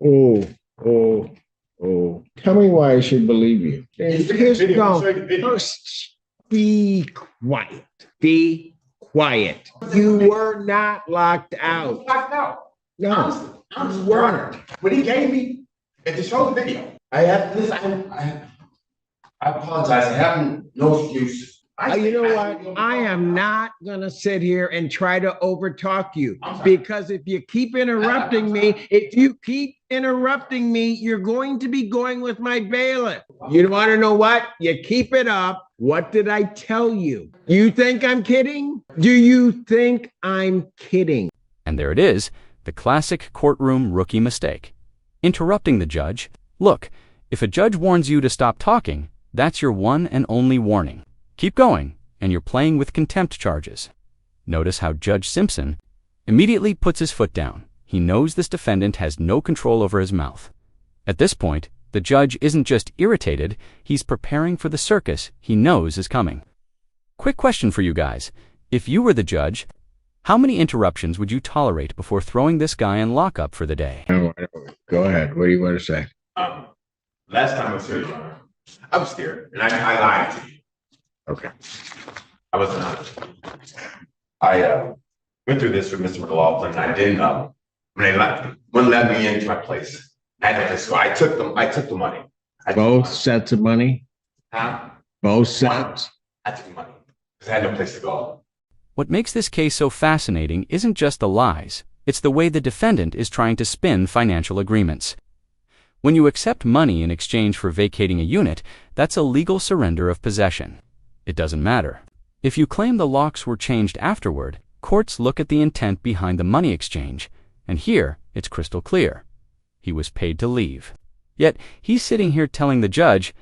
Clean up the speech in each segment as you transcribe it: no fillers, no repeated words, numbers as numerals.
Oh, oh, oh. Tell me why I should believe you. Here's no. Be quiet. Be quiet. You were not locked out. Locked out. No, Honestly, you weren't. when he gave me, and to show the video, I have this. I apologize. I have no excuse. You know what? I am not going to sit here and try to overtalk you because if you keep interrupting me, you're going to be going with my bailiff. You want to know what? You keep it up. What did I tell you? You think I'm kidding? Do you think I'm kidding? And there it is, the classic courtroom rookie mistake. Interrupting the judge. Look, if a judge warns you to stop talking, that's your one and only warning. Keep going, and you're playing with contempt charges. Notice how Judge Simpson immediately puts his foot down. He knows this defendant has no control over his mouth. At this point, the judge isn't just irritated, he's preparing for the circus he knows is coming. Quick question for you guys. If you were the judge, how many interruptions would you tolerate before throwing this guy in lockup for the day? Go ahead. What do you want to say? Last time I was here, I was scared, and I lied to you. Okay. I wasn't honest. I went through this with Mr. McLaughlin, and I didn't when they wouldn't let me into my place. So I took the money. Both sets of money? Huh? Both sets? I took the money because I had no place to go. What makes this case so fascinating isn't just the lies, it's the way the defendant is trying to spin financial agreements. When you accept money in exchange for vacating a unit, that's a legal surrender of possession. It doesn't matter. If you claim the locks were changed afterward, courts look at the intent behind the money exchange, and here it's crystal clear. He was paid to leave. Yet he's sitting here telling the judge,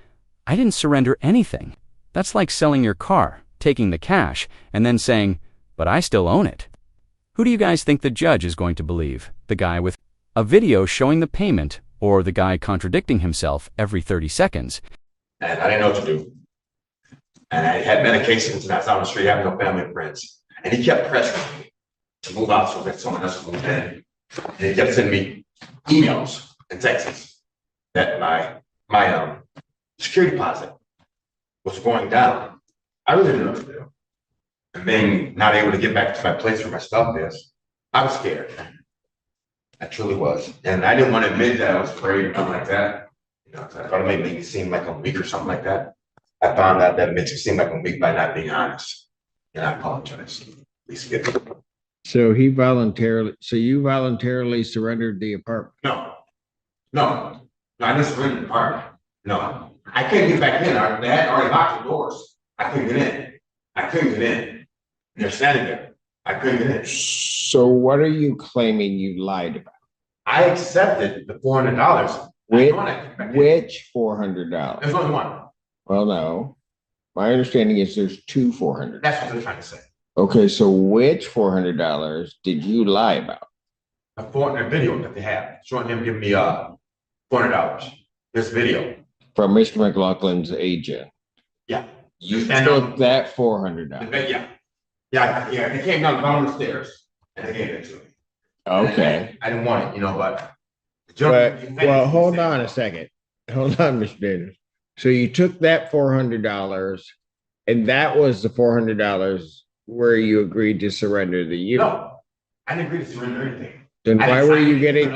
I didn't surrender anything. That's like selling your car, taking the cash, and then saying, but I still own it. Who do you guys think the judge is going to believe? The guy with a video showing the payment, or the guy contradicting himself every 30 seconds? And I didn't know what to do. And I had medications, and I was out on the street having no family and friends. And he kept pressuring me to move out so that someone else would move in. And he kept sending me emails and texts that my security deposit was going down. I really didn't know what to do. And being not able to get back to my place where my stuff is, I was scared. I truly was. And I didn't want to admit that I was afraid or nothing like that. You know, I thought it might make me seem like I'm weak or something like that. I found out that makes me seem like I'm weak by not being honest. And I apologize. Please forgive me. So you voluntarily surrendered the apartment? No, I didn't surrender the apartment. No, I couldn't get back in. They had already locked the doors. I couldn't get in. They're standing there. I couldn't get in. So what are you claiming you lied about? I accepted the $400. Which $400? There's only one. Well, no. My understanding is there's two $400. That's what they're trying to say. Okay, so which $400 did you lie about? A video that they have showing him giving me $400. There's a video from Mr. McLaughlin's agent. Yeah, you took that $400. Yeah. They came down the bottom of the stairs and they gave it to me. Okay. I didn't want it, but. Well, hold on a second. Hold on, Mr. Daniels. So you took that $400, and that was the $400 where you agreed to surrender the unit. No, I didn't agree to surrender anything. Then why were you getting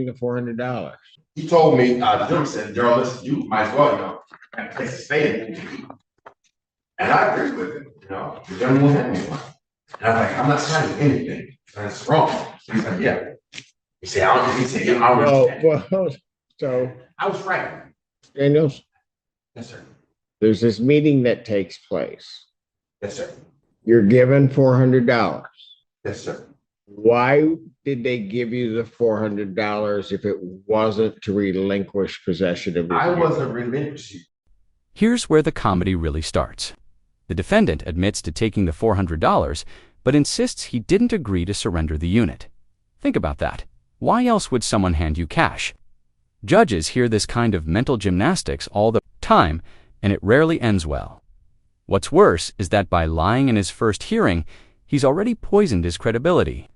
the $400? He told me, the gentleman said, Daryl, listen, you might as well, have a place to stay in. And I agreed with it, the gentleman won't have me one. And I'm like, I'm not signing anything. That's wrong. He's like, yeah. He said, I don't understand. So I was right. Daniels? Yes, sir. There's this meeting that takes place. Yes, sir. You're given $400. Yes, sir. Why did they give you the $400 if it wasn't to relinquish possession of it? I wasn't relinquishing. Here's where the comedy really starts. The defendant admits to taking the $400, but insists he didn't agree to surrender the unit. Think about that. Why else would someone hand you cash? Judges hear this kind of mental gymnastics all the time, and it rarely ends well. What's worse is that by lying in his first hearing, he's already poisoned his credibility.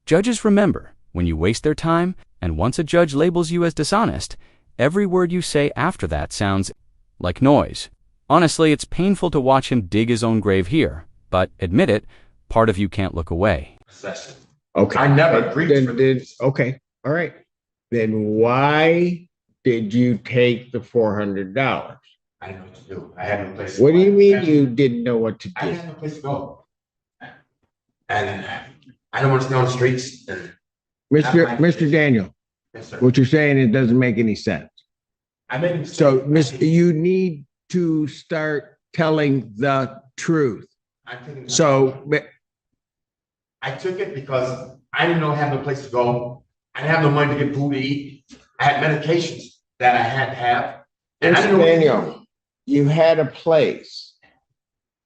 Judges remember, when you waste their time, and once a judge labels you as dishonest, every word you say after that sounds like noise. Honestly, it's painful to watch him dig his own grave here, but admit it, part of you can't look away. Okay. I never agreed to this. Okay. All right. Then why did you take the $400? I didn't know what to do. I had no place to What do you go. mean you didn't know what to I do? had no place to go. And I don't want to stay on the streets. And Mr. Daniel, yes, sir. what you're saying, it doesn't make any sense. I made a mistake. So, you need to start telling the truth. So, I took it because I didn't know I had no place to go. I didn't have no money to get food to eat. I had medications that I had to have. And I didn't know what to do. Daniel, you had a place.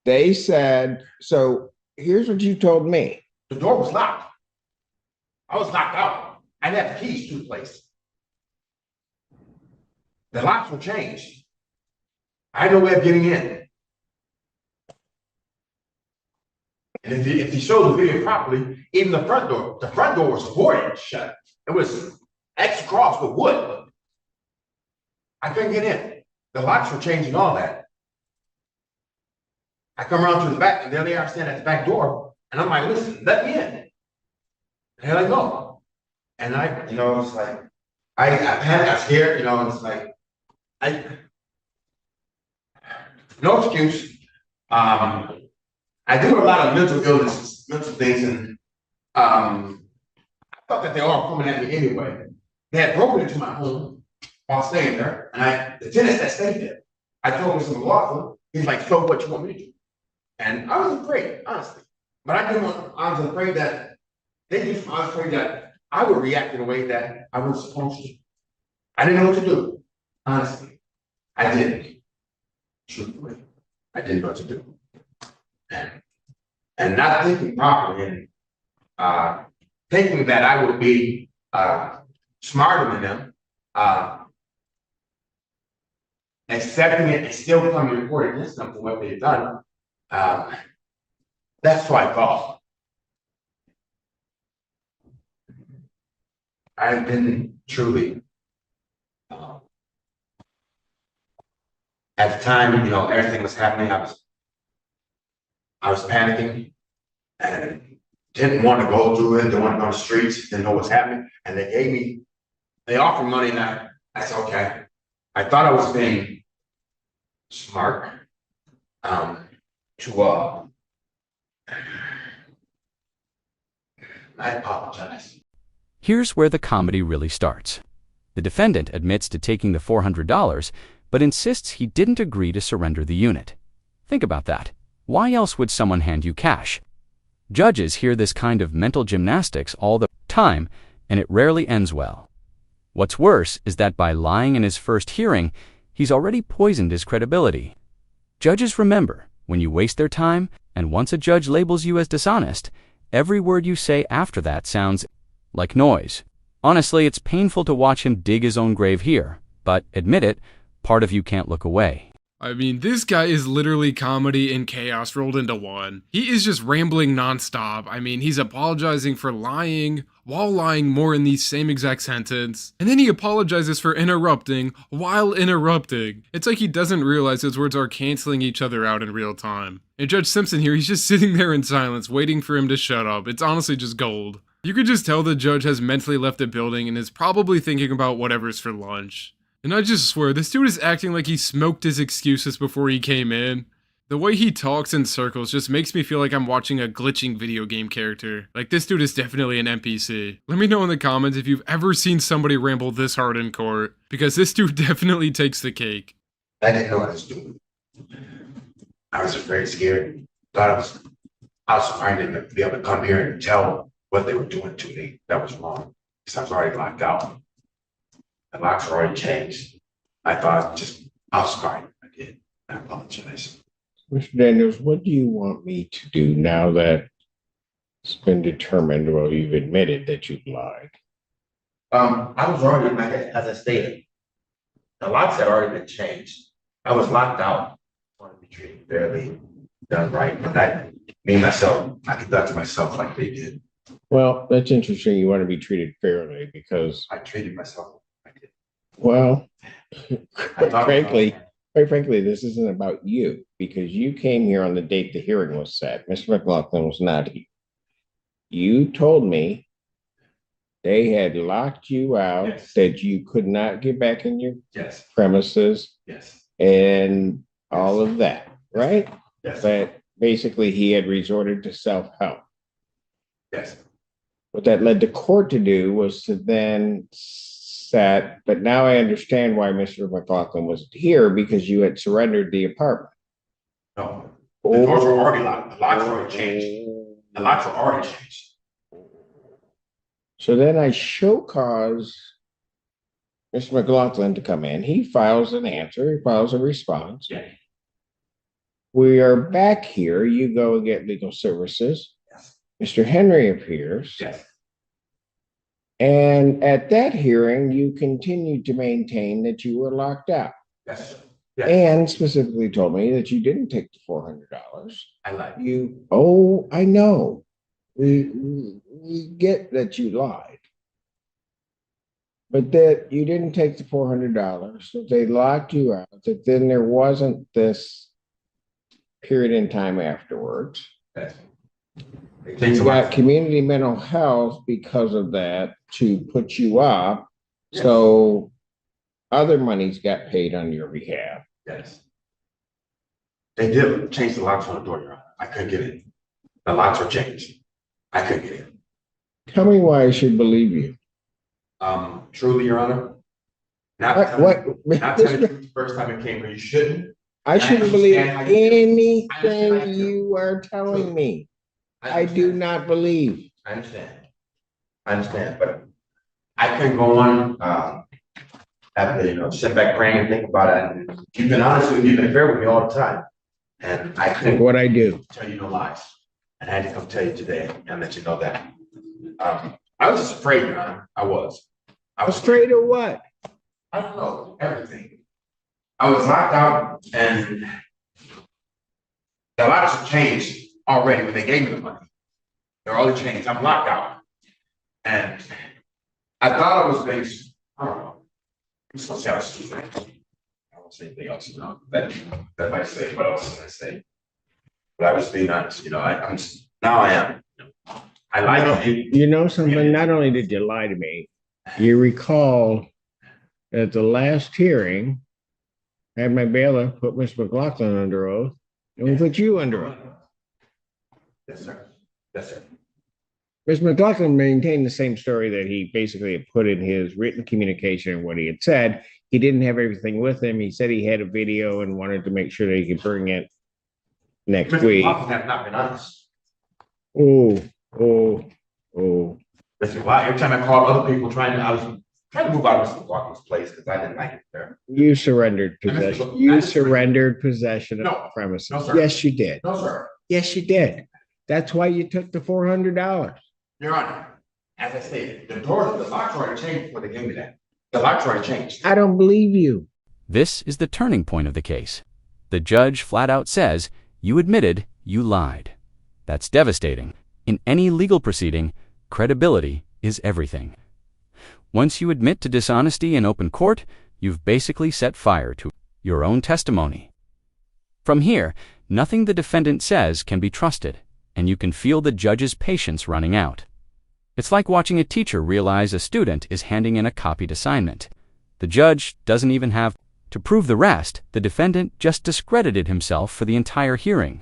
They said, so here's what you told me. The door was locked. I was locked out. I didn't have the keys to the place. The locks were changed. I had no way of getting in. And if you show the video properly, even the front door was boarded shut. It was X across with wood. I couldn't get in. The locks were changed and all that. I come around to the back, and there they are standing at the back door, and I'm like, listen, let me in. And here I go. And it's like, I panicked, I was scared, and it's like, no excuse. I do a lot of mental illnesses, mental things, and I thought that they were all coming at me anyway. They had broken into my home while staying there, and the tenants that stayed there, I told Mr. McLaughlin, he's like, so what you want me to do? And I was afraid, honestly. But I was afraid that I was afraid that I would react in a way that I wasn't supposed to. I didn't know what to do, honestly. I didn't. Truthfully, I didn't know what to do. And not thinking properly and thinking that I would be smarter than them, accepting it and still coming and report against them for what they've done. That's what I thought. I've been truly, at the time, everything was happening. I was panicking and didn't want to go through it. Didn't want to go on the streets. Didn't know what's happening. And they offered money, and I said, okay. I thought I was being smart. I apologize. Here's where the comedy really starts. The defendant admits to taking the $400, but insists he didn't agree to surrender the unit. Think about that. Why else would someone hand you cash? Judges hear this kind of mental gymnastics all the time, and it rarely ends well. What's worse is that by lying in his first hearing, he's already poisoned his credibility. Judges remember, when you waste their time, and once a judge labels you as dishonest, every word you say after that sounds like noise. Honestly, it's painful to watch him dig his own grave here, but admit it, part of you can't look away. I mean, this guy is literally comedy and chaos rolled into one. He is just rambling nonstop. I mean, he's apologizing for lying, while lying more in the same exact sentence. And then he apologizes for interrupting, while interrupting. It's like he doesn't realize his words are canceling each other out in real time. And Judge Simpson here, he's just sitting there in silence, waiting for him to shut up. It's honestly just gold. You could just tell the judge has mentally left the building and is probably thinking about whatever's for lunch. And I just swear, this dude is acting like he smoked his excuses before he came in. The way he talks in circles just makes me feel like I'm watching a glitching video game character. Like, this dude is definitely an NPC. Let me know in the comments if you've ever seen somebody ramble this hard in court, because this dude definitely takes the cake. I didn't know what I was doing. I was very scared. I was trying to be able to come here and tell what they were doing to me that was wrong, because I was already locked out. The locks were already changed. I thought I was sorry. I did. I apologize. Mr. Daniels, what do you want me to do now that it's been determined, well, you've admitted that you've lied? I was already, as I stated, the locks had already been changed. I was locked out. I wanted to be treated fairly, done right. But me, myself, I conducted myself like they did. Well, that's interesting. You want to be treated fairly because, I treated myself. I did. well, I thought- quite frankly, this isn't about you because you came here on the date the hearing was set. Mr. McLaughlin was not here. You told me they had locked you out, Yes. that you could not get back in your Yes, premises yes, and all of that, right? yes, That basically he had resorted to self-help. yes. What that led the court to do was to then set, but now I understand why Mr. McLaughlin was here because you had surrendered the apartment. No, the doors were already locked. The locks were already changed. The locks were already changed. So then I show cause Mr. McLaughlin to come in. He files an answer, he files a response. Yeah. We are back here. You go and get legal services. Yes, Mr. Henry appears. yes, And at that hearing, you continued to maintain that you were locked out yes, yes. and specifically told me that you didn't take the $400. I lied. Oh, I know. We get that you lied, but that you didn't take the $400, that they locked you out, that then there wasn't this period in time afterwards. Yes. They changed You the got locks. community mental health because of that to put you up. So other monies got paid on your behalf. Yes. They did change the locks on the door, Your Honor. I couldn't get in. The locks were changed. I couldn't get in. Tell me why I should believe you. Truly, Your Honor. Not Not telling the truth the first time it came here, you shouldn't. I shouldn't believe understand how you feel. I understand how anything you feel. you are telling me. I understand. do not believe. I understand, but I couldn't go on, after, sit back praying and think about it. And you've been honest with me, you've been fair with me all the time. And I couldn't What I do. tell you no lies. And I had to come tell you today and let you know that. I was just afraid, Your Honor. I was Afraid of what? I don't know, everything. I was locked out and the locks have changed already when they gave me the money. They're already changed. I'm locked out. And I thought I was being, I don't know. I'm supposed to say I was stupid. I won't say anything else, that might say what else can I say. But I was being honest, I'm just, now I am. I lied to you. You know something? Not only did you lie to me, you recall at the last hearing, I had my bailiff put Mr. McLaughlin under oath, and we put you under oath. Yes, sir. Yes, sir. Mr. McLaughlin maintained the same story that he basically had put in his written communication and what he had said. He didn't have everything with him. He said he had a video and wanted to make sure that he could bring it next Mr. week. McLaughlin have not been honest. Oh. Listen, wow, every time I called other people I was trying to move out of Mr. McLaughlin's place because I didn't like it there. You surrendered possession. You surrendered possession of No. the premises. No, sir. Yes, you did. No, sir. Yes, you did. That's why you took the $400. Your Honor, as I stated, the locks were already changed before they gave me that. The locks were already changed. I don't believe you. This is the turning point of the case. The judge flat out says, you admitted you lied. That's devastating. In any legal proceeding, credibility is everything. Once you admit to dishonesty in open court, you've basically set fire to your own testimony. From here, nothing the defendant says can be trusted, and you can feel the judge's patience running out. It's like watching a teacher realize a student is handing in a copied assignment. The judge doesn't even have to prove the rest. The defendant just discredited himself for the entire hearing.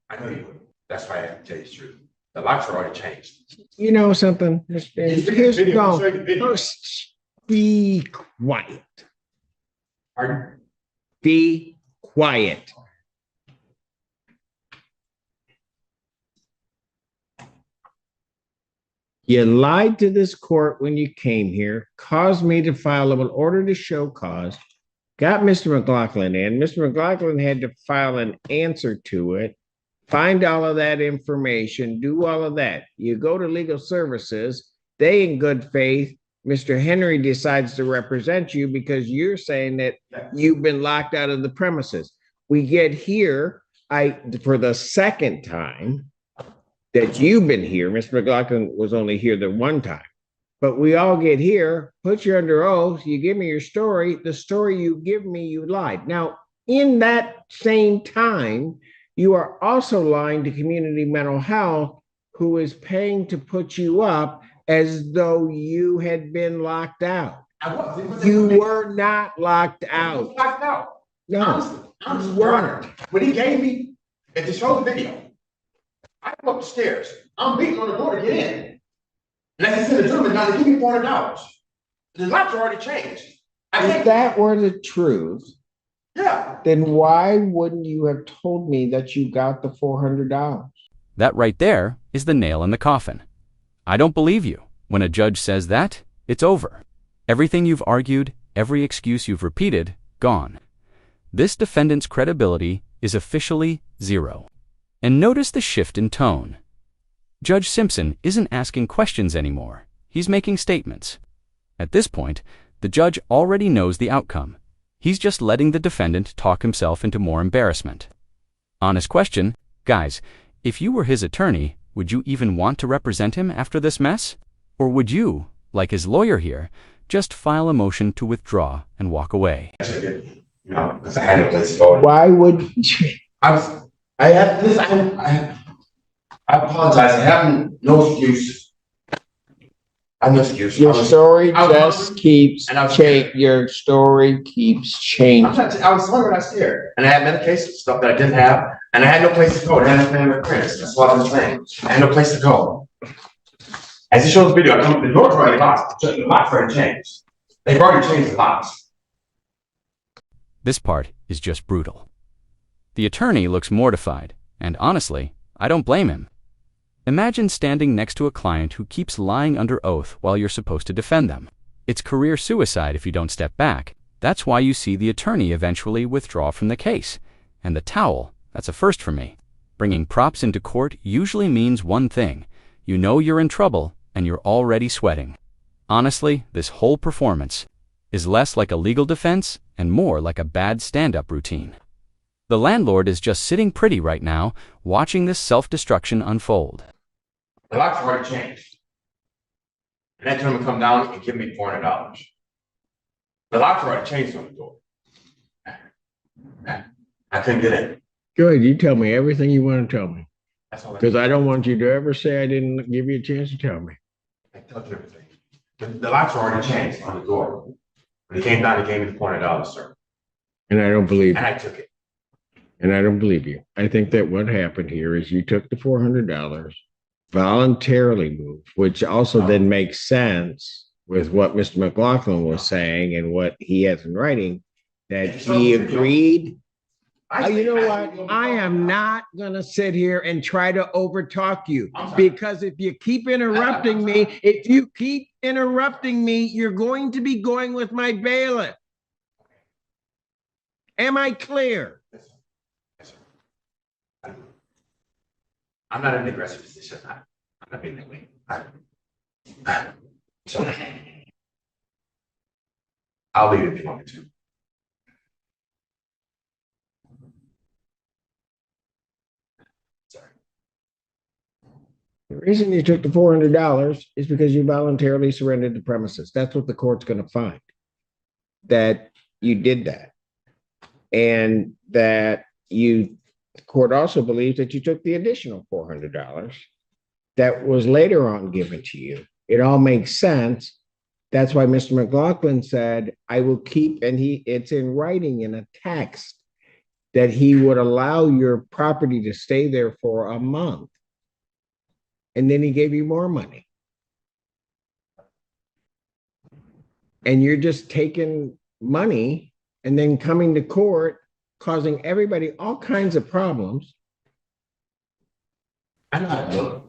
I know you would. That's why I have to tell you the truth. The locks are already changed. You know something? Here's Video, no. show you the video. First, be quiet. Pardon? Be quiet. You lied to this court when you came here, caused me to file an order to show cause, got Mr. McLaughlin in. Mr. McLaughlin had to file an answer to it, find all of that information, do all of that. You go to legal services, they in good faith, Mr. Henry decides to represent you because you're saying that you've been locked out of the premises. We get here, for the second time, that you've been here. Mr. McLaughlin was only here the one time. But we all get here, put you under oath, you give me your story. The story you give me, you lied. Now, in that same time, you are also lying to Community Mental Health, who is paying to put you up as though you had been locked out. I was. You were not locked out. Locked out. No, Honestly, you weren't. when he gave me, if you show the video, I come up the stairs. I'm beating on the door to get in. And I said to the gentleman, now they give me $400. The locks are already changed. If that were the truth, Yeah. then why wouldn't you have told me that you got the $400? That right there is the nail in the coffin. I don't believe you. When a judge says that, it's over. Everything you've argued, every excuse you've repeated, gone. This defendant's credibility is officially zero. And notice the shift in tone. Judge Simpson isn't asking questions anymore. He's making statements. At this point, the judge already knows the outcome. He's just letting the defendant talk himself into more embarrassment. Honest question, guys, if you were his attorney, would you even want to represent him after this mess? Or would you, like his lawyer here, just file a motion to withdraw and walk away? No, because I had no place to go. Why would you? I apologize. I have no excuse. I have no excuse. Your story I was just hungry, keeps and I was changing. Your story keeps changing. I was hungry when I was here, and I had medication stuff that I didn't have, and I had no place to go. I had no family friends. That's what I was saying. I had no place to go. As he shows the video, the door's already locked. The locks already changed. They've already changed the locks. This part is just brutal. The attorney looks mortified, and honestly, I don't blame him. Imagine standing next to a client who keeps lying under oath while you're supposed to defend them. It's career suicide if you don't step back. That's why you see the attorney eventually withdraw from the case. And the towel, that's a first for me. Bringing props into court usually means one thing. You know you're in trouble, and you're already sweating. Honestly, this whole performance is less like a legal defense and more like a bad stand-up routine. The landlord is just sitting pretty right now, watching this self-destruction unfold. The locks have already changed. And that gentleman come down and give me $400. The locks have already changed on the door. I couldn't get in. Good. You tell me everything you want to tell me. That's all. Because I don't want you to ever say I didn't give you a chance to tell me. I told you everything. The locks are already changed on the door. When he came down, he gave me the $400, sir. And I don't believe And you. I took it. And I don't believe you. I think that what happened here is you took the $400, voluntarily moved, which also then makes sense with what Mr. McLaughlin was saying and what he has in writing, that he agreed. You know what? I am not going to sit here and try to overtalk you, because if you keep interrupting me, you're going to be going with my bailiff. Am I clear? Yes, sir. I'm not in an aggressive position. I'm not being that way. So I'll leave it if you want me to. Sorry. The reason you took the $400 is because you voluntarily surrendered the premises. That's what the court's going to find, that you did that. And that the court also believes that you took the additional $400 that was later on given to you. It all makes sense. That's why Mr. McLaughlin said, I will keep, and it's in writing in a text, that he would allow your property to stay there for a month. And then he gave you more money. And you're just taking money and then coming to court, causing everybody all kinds of problems. I know how to do it.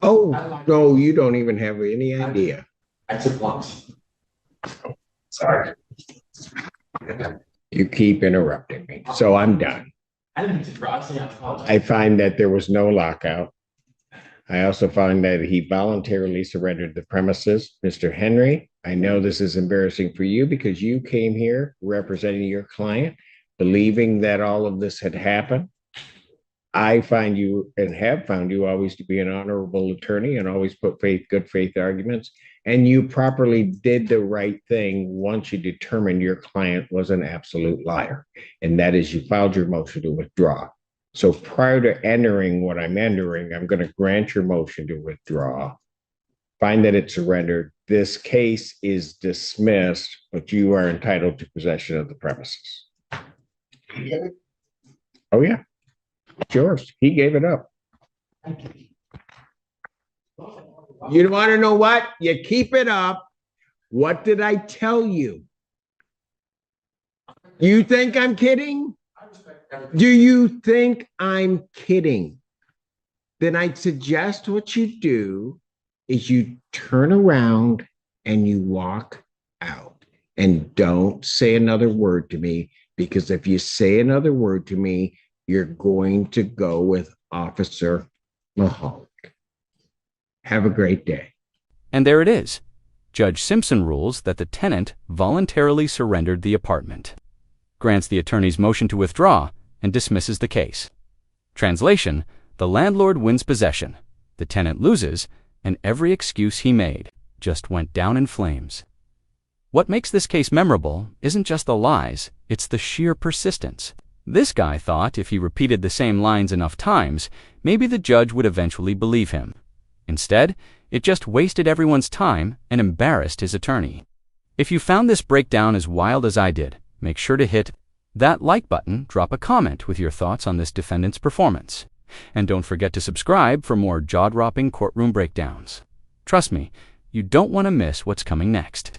Oh, no, you don't even have any idea. I took lumps. Sorry. You keep interrupting me, so I'm done. I didn't mean to interrupt. I apologize. I find that there was no lockout. I also find that he voluntarily surrendered the premises. Mr. Henry, I know this is embarrassing for you because you came here representing your client, believing that all of this had happened. I find you and have found you always to be an honorable attorney and always put good faith arguments. And you properly did the right thing once you determined your client was an absolute liar. And that is you filed your motion to withdraw. So prior to entering what I'm entering, I'm going to grant your motion to withdraw, find that it's surrendered. This case is dismissed, but you are entitled to possession of the premises. Oh, yeah. It's yours. He gave it up. You want to know what? You keep it up. What did I tell you? You think I'm kidding? Do you think I'm kidding? Then I'd suggest what you do is you turn around and you walk out and don't say another word to me, because if you say another word to me, you're going to go with Officer Mahalik. Have a great day. And there it is. Judge Simpson rules that the tenant voluntarily surrendered the apartment, grants the attorney's motion to withdraw, and dismisses the case. Translation: the landlord wins possession, the tenant loses, and every excuse he made just went down in flames. What makes this case memorable isn't just the lies, it's the sheer persistence. This guy thought if he repeated the same lines enough times, maybe the judge would eventually believe him. Instead, it just wasted everyone's time and embarrassed his attorney. If you found this breakdown as wild as I did, make sure to hit that like button, drop a comment with your thoughts on this defendant's performance. And don't forget to subscribe for more jaw-dropping courtroom breakdowns. Trust me, you don't want to miss what's coming next.